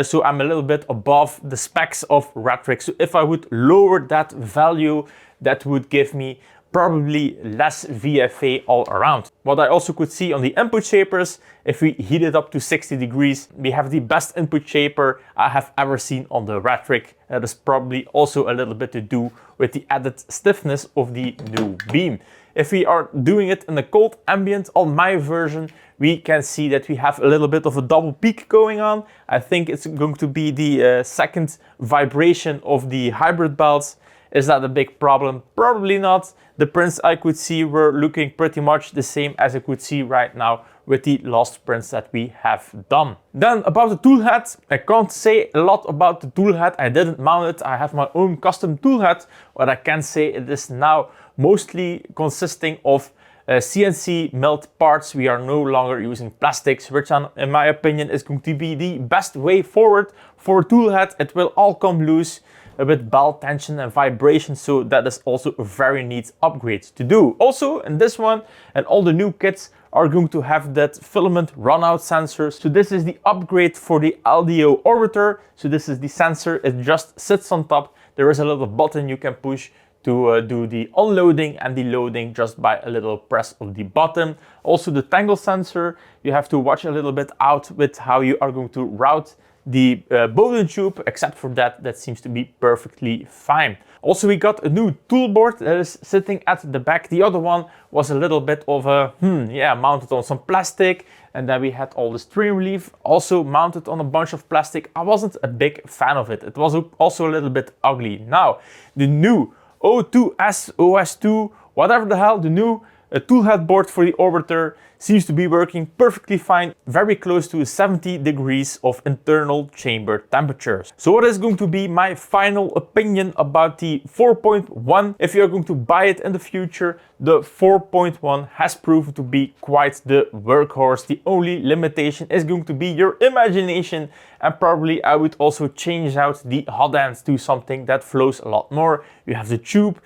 S1: So I'm a little bit above the specs of RatRig. So if I would lower that value, that would give me probably less VFA all around. What I also could see on the input shapers, if we heat it up to 60 degrees, we have the best input shaper I have ever seen on the RatRig. That is probably also a little bit to do with the added stiffness of the new beam. If we are doing it in a cold ambient on my version, we can see that we have a little bit of a double peak going on. I think it's going to be the second vibration of the hybrid belts. Is that a big problem? Probably not. The prints I could see were looking pretty much the same as I could see right now with the last prints that we have done. Then about the tool head, I can't say a lot about the tool head. I didn't mount it. I have my own custom tool head. What I can say, it is now mostly consisting of CNC milled parts. We are no longer using plastics, which in my opinion is going to be the best way forward for a tool head. It will all come loose with belt tension and vibration, so that is also a very neat upgrade to do. Also in this one and all the new kits are going to have that filament runout sensor. So this is the upgrade for the LDO orbiter. So this is the sensor, it just sits on top. There is a little button you can push to do the unloading and the loading just by a little press of the button. Also the tangle sensor, you have to watch a little bit out with how you are going to route the Bowden tube. Except for that, that seems to be perfectly fine. Also, we got a new toolboard that is sitting at the back. The other one was a little bit of a, mounted on some plastic. And then we had all the stream relief also mounted on a bunch of plastic. I wasn't a big fan of it. It was also a little bit ugly. Now, the new O2S, OS2, whatever the hell, the new tool head board for the orbiter seems to be working perfectly fine, very close to 70 degrees of internal chamber temperatures. So what is going to be my final opinion about the 4.1? If you're going to buy it in the future, the 4.1 has proven to be quite the workhorse. The only limitation is going to be your imagination, and probably I would also change out the hot ends to something that flows a lot more. You have the tube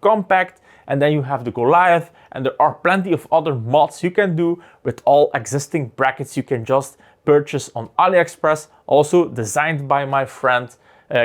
S1: compact, and then you have the Goliath, and there are plenty of other mods you can do with all existing brackets you can just purchase on AliExpress, also designed by my friend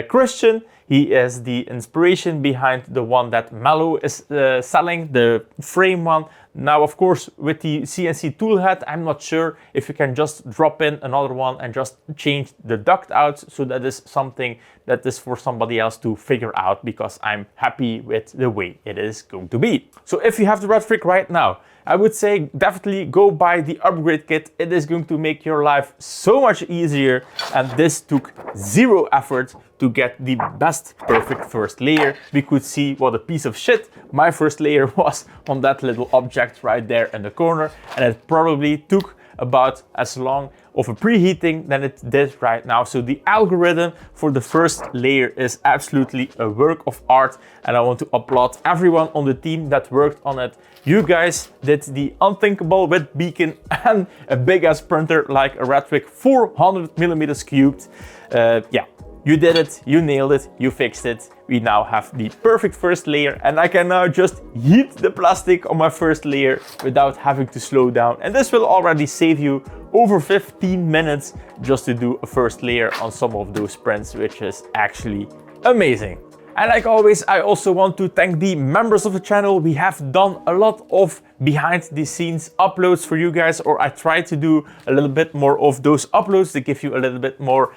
S1: Christian. He is the inspiration behind the one that Mello is selling, the frame one. Now, of course, with the CNC tool head, I'm not sure if you can just drop in another one and just change the duct out. So that is something that is for somebody else to figure out, because I'm happy with the way it is going to be. So if you have the RatRig right now, I would say definitely go buy the upgrade kit. It is going to make your life so much easier, and this took zero effort to get the best perfect first layer. We could see what a piece of shit my first layer was on that little object right there in the corner, and it probably took about as long of a preheating than it did right now. So the algorithm for the first layer is absolutely a work of art, and I want to applaud everyone on the team that worked on it. You guys did the unthinkable with Beacon and a big ass printer like a RatRig 400 millimeters cubed. You did it, you nailed it, you fixed it. We now have the perfect first layer, and I can now just heat the plastic on my first layer without having to slow down. And this will already save you over 15 minutes just to do a first layer on some of those prints, which is actually amazing. And like always, I also want to thank the members of the channel. We have done a lot of behind the scenes uploads for you guys, or I try to do a little bit more of those uploads to give you a little bit more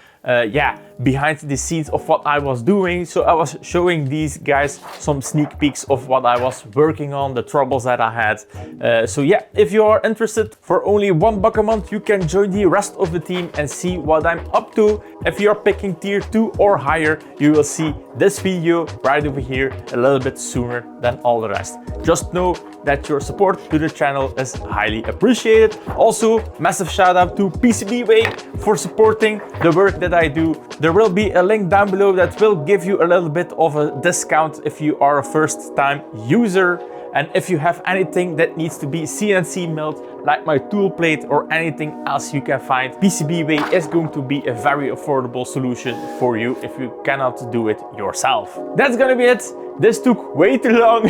S1: behind the scenes of what I was doing. So I was showing these guys some sneak peeks of what I was working on, the troubles that I had. So yeah, if you are interested, for only $1 a month, you can join the rest of the team and see what I'm up to. If you are picking tier 2 or higher, you will see this video right over here a little bit sooner than all the rest. Just know that your support to the channel is highly appreciated. Also, massive shout out to PCBWay for supporting the work that I do. There will be a link down below that will give you a little bit of a discount if you are a first time user. And if you have anything that needs to be CNC milled, like my tool plate or anything else you can find, PCBWay is going to be a very affordable solution for you if you cannot do it yourself. That's gonna be it. This took way too long,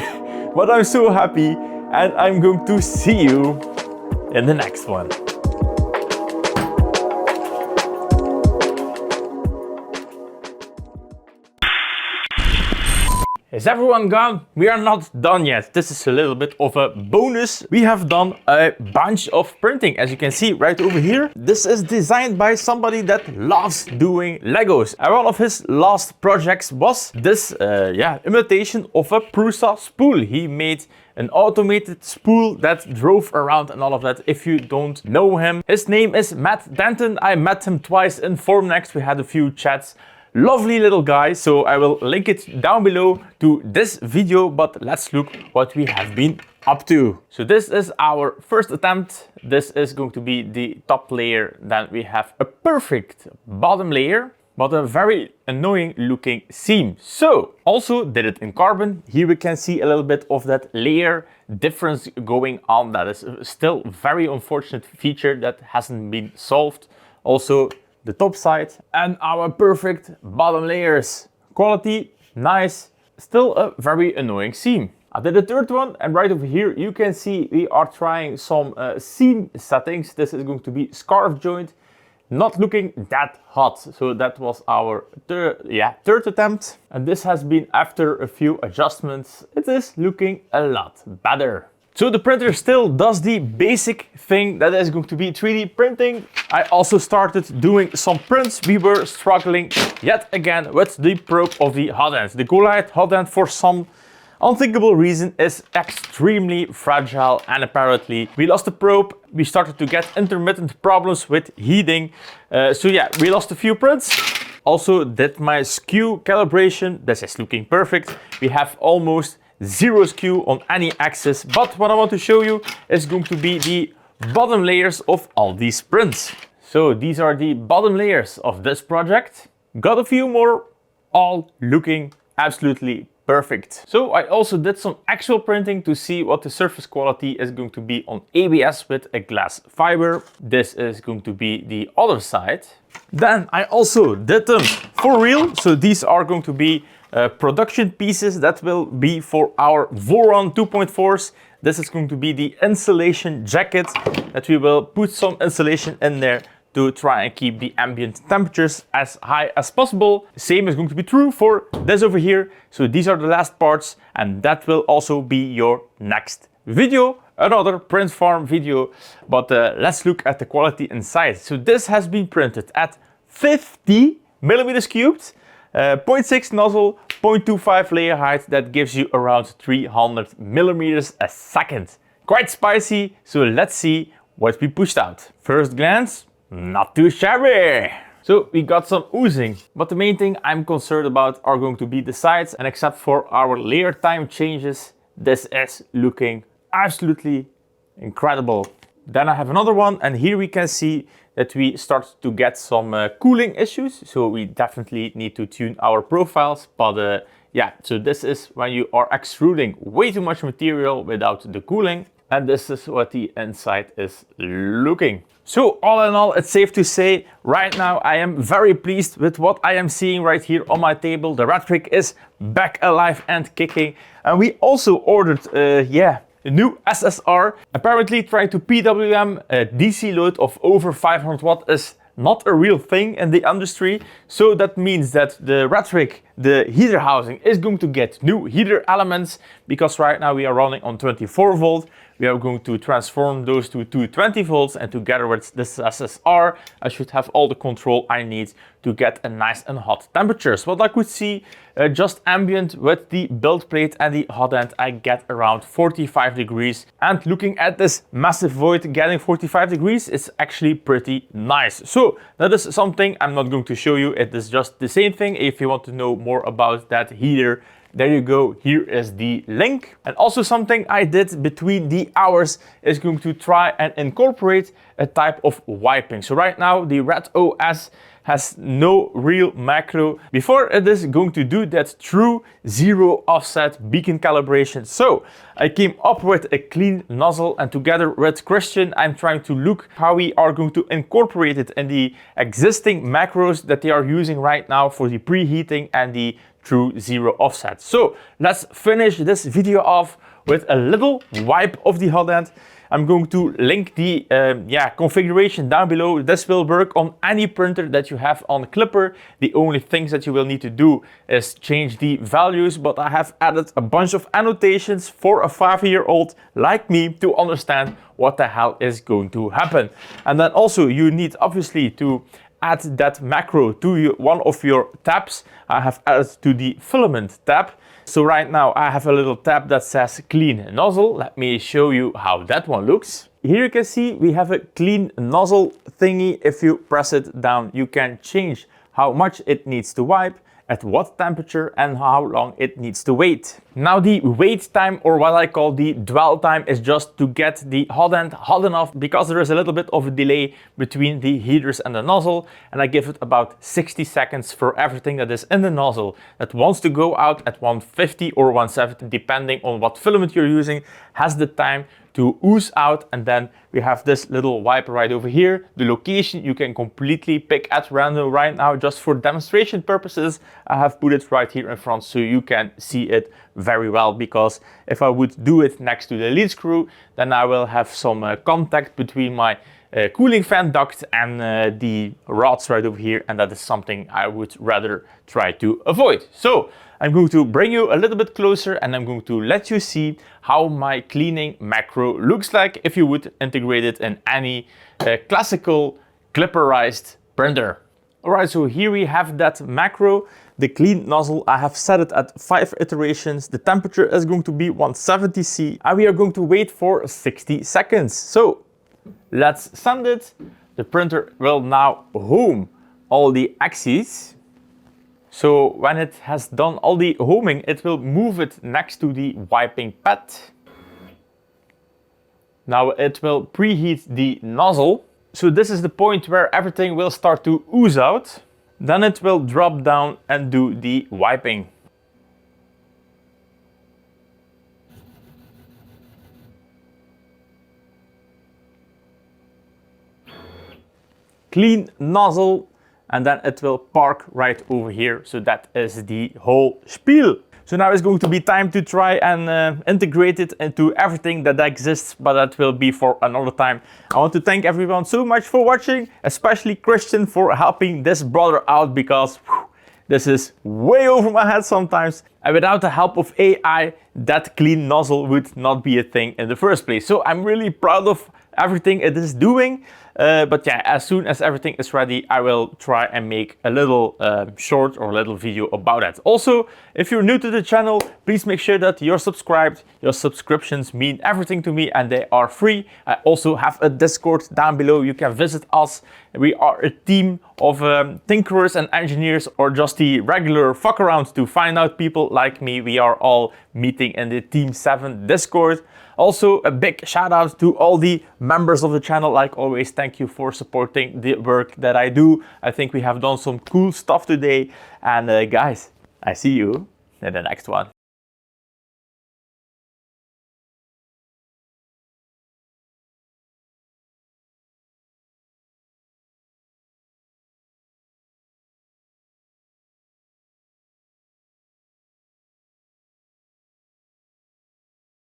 S1: but I'm so happy, and I'm going to see you in the next one. Is everyone gone? We are not done yet. This is a little bit of a bonus. We have done a bunch of printing, as you can see right over here. This is designed by somebody that loves doing Legos. And one of his last projects was this imitation of a Prusa spool. He made an automated spool that drove around and all of that. If you don't know him, his name is Matt Denton. I met him twice in Formnext. We had a few chats. Lovely little guy, so I will link it down below to this video, but let's look what we have been up to. So this is our first attempt. This is going to be the top layer. Then we have a perfect bottom layer, but a very annoying looking seam. So also did it in carbon. Here we can see a little bit of that layer difference going on. That is still a very unfortunate feature that hasn't been solved. Also, the top side and our perfect bottom layers. Quality, nice, still a very annoying seam. I did the third one, and right over here you can see we are trying some seam settings. This is going to be scarf joint, not looking that hot. So that was our third attempt, and this has been after a few adjustments. It is looking a lot better. So the printer still does the basic thing that is going to be 3D printing. I also started doing some prints. We were struggling yet again with the probe of the hot end. The Goliath hot end, for some unthinkable reason, is extremely fragile, and apparently we lost the probe. We started to get intermittent problems with heating. So yeah, we lost a few prints. Also did my skew calibration. This is looking perfect. We have almost zero skew on any axis, but what I want to show you is going to be the bottom layers of all these prints. So these are the bottom layers of this project. Got a few more, all looking absolutely perfect. So I also did some actual printing to see what the surface quality is going to be on ABS with a glass fiber. This is going to be the other side. Then I also did them for real. So these are going to be production pieces that will be for our Voron 2.4s. This is going to be the insulation jacket that we will put some insulation in there to try and keep the ambient temperatures as high as possible. Same is going to be true for this over here. So these are the last parts, and that will also be your next video, another print farm video. But let's look at the quality inside. So this has been printed at 50 millimeters cubed. 0.6 nozzle, 0.25 layer height. That gives you around 300 millimeters a second. Quite spicy, so let's see what we pushed out. First glance, not too shabby. So we got some oozing, but the main thing I'm concerned about are going to be the sides, and except for our layer time changes, this is looking absolutely incredible. Then I have another one, and here we can see that we start to get some cooling issues. So we definitely need to tune our profiles. But yeah, so this is when you are extruding way too much material without the cooling. And this is what the inside is looking. So all in all, it's safe to say right now I am very pleased with what I am seeing right here on my table. The RatRig is back alive and kicking. And we also ordered, a new SSR. Apparently trying to PWM a DC load of over 500 watt is not a real thing in the industry. So that means that the RatRig the heater housing is going to get new heater elements because right now we are running on 24 volt. We are going to transform those to 220 volts, and together with this SSR, I should have all the control I need to get a nice and hot temperatures. What I could see, just ambient with the build plate and the hot end, I get around 45 degrees. And looking at this massive void, getting 45 degrees is actually pretty nice. So that is something I'm not going to show you. It is just the same thing. If you want to know more about that heater, there you go, here is the link. And also something I did between the hours is going to try and incorporate a type of wiping. So right now the RaTOS has no real macro before it is going to do that true zero offset beacon calibration. So I came up with a clean nozzle, and together with Christian, I'm trying to look how we are going to incorporate it in the existing macros that they are using right now for the preheating and the true zero offset. So let's finish this video off with a little wipe of the hot end. I'm going to link the configuration down below. This will work on any printer that you have on klipper. The only things that you will need to do is change the values, but I have added a bunch of annotations for a 5-year-old like me to understand what the hell is going to happen. And then also you need obviously to add that macro to one of your tabs. I have added to the filament tab. So right now I have a little tab that says clean nozzle. Let me show you how that one looks. Here you can see we have a clean nozzle thingy. If you press it down, you can change how much it needs to wipe, at what temperature, and how long it needs to wait. Now the wait time, or what I call the dwell time, is just to get the hot end hot enough, because there is a little bit of a delay between the heaters and the nozzle, and I give it about 60 seconds for everything that is in the nozzle that wants to go out at 150 or 170, depending on what filament you're using, has the time to ooze out. And then we have this little wiper right over here. The location you can completely pick at random. Right now, just for demonstration purposes, I have put it right here in front so you can see it very well, because if I would do it next to the lead screw, then I will have some contact between my cooling fan duct and the rods right over here, and that is something I would rather try to avoid. So I'm going to bring you a little bit closer, and I'm going to let you see how my cleaning macro looks like if you would integrate it in any classical clipperized printer. Alright, so here we have that macro, the clean nozzle. I have set it at 5 iterations. The temperature is going to be 170 C, and we are going to wait for 60 seconds. So let's send it. The printer will now home all the axes. So when it has done all the homing, it will move it next to the wiping pad. Now it will preheat the nozzle. So this is the point where everything will start to ooze out. Then it will drop down and do the wiping. Clean nozzle, and then it will park right over here. So that is the whole spiel. So now it's going to be time to try and integrate it into everything that exists, but that will be for another time. I want to thank everyone so much for watching, especially Christian for helping this brother out, because this is way over my head sometimes. And without the help of AI, that clean nozzle would not be a thing in the first place. So I'm really proud of everything it is doing. But yeah, as soon as everything is ready, I will try and make a little short or a little video about that. Also, if you're new to the channel, please make sure that you're subscribed. Your subscriptions mean everything to me, and they are free. I also have a Discord down below. You can visit us. We are a team of tinkerers and engineers, or just the regular fuck around to find out people like me. We are all meeting in the Team 7 Discord. Also, a big shout out to all the members of the channel. Like always, thank you for supporting the work that I do. I think we have done some cool stuff today. And guys, I see you in the next one.